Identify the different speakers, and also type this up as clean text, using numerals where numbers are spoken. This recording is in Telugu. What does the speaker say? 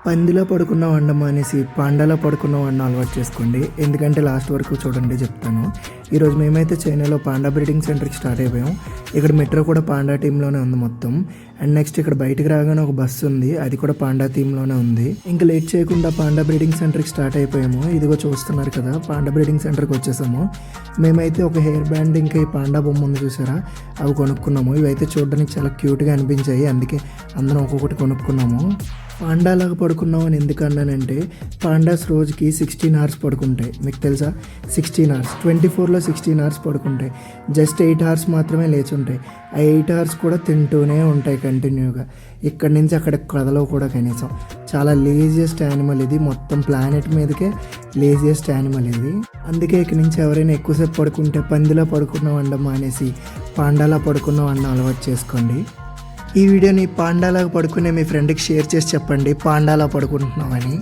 Speaker 1: పందిలో పడుకున్న వండం అనేసి పాండాలో పడుకున్న వండం అలవాటు చేసుకోండి. ఎందుకంటే లాస్ట్ వరకు చూడండి చెప్తాను. ఈరోజు మేమైతే చైనాలో పాండా బ్రీడింగ్ సెంటర్కి స్టార్ట్ అయిపోయాం. ఇక్కడ మెట్రో కూడా పాండా టీంలోనే ఉంది మొత్తం. అండ్ నెక్స్ట్ ఇక్కడ బయటకు రాగానే ఒక బస్సు ఉంది, అది కూడా పాండా థీమ్లోనే ఉంది. ఇంకా లేట్ చేయకుండా పాండా బ్రీడింగ్ సెంటర్కి స్టార్ట్ అయిపోయాము. ఇదిగో చూస్తున్నారు కదా, పాండా బ్రీడింగ్ సెంటర్కి వచ్చేసాము. మేమైతే ఒక హెయిర్ బ్యాండ్ ఇంకా ఈ పాండా బొమ్మ ఉంది చూసారా, అవి కొనుక్కున్నాము. ఇవైతే చూడడానికి చాలా క్యూట్గా అనిపించాయి, అందుకే అందరం ఒక్కొక్కటి కొనుక్కున్నాము. పాండాలాగా పడుకున్నాం అని ఎందుకు అన్నానంటే, పాండాస్ రోజుకి 16 అవర్స్ పడుకుంటాయి. మీకు తెలుసా, 16 అవర్స్, 24లో 16 అవర్స్ పడుకుంటాయి. జస్ట్ 8 అవర్స్ మాత్రమే లేచి ఉంటాయి. ఆ 8 అవర్స్ కూడా తింటూనే ఉంటాయి కంటిన్యూగా. ఇక్కడి నుంచి అక్కడ కదలవు కూడా కనీసం. చాలా లేజియస్ట్ యానిమల్ ఇది, మొత్తం ప్లానెట్ మీదకే లేజియస్ట్ యానిమల్ ఇది. అందుకే ఇక్కడి నుంచి ఎవరైనా ఎక్కువసేపు పడుకుంటే పందిలా పడుకున్నాం అండం మానేసి పాండాలా పడుకున్నాం అన్న అలవాటు చేసుకోండి. ఈ వీడియోని పాండాలాగా పడుకునే మీ ఫ్రెండ్కి షేర్ చేసి చెప్పండి పాండాలా పడుకుంటున్నామని.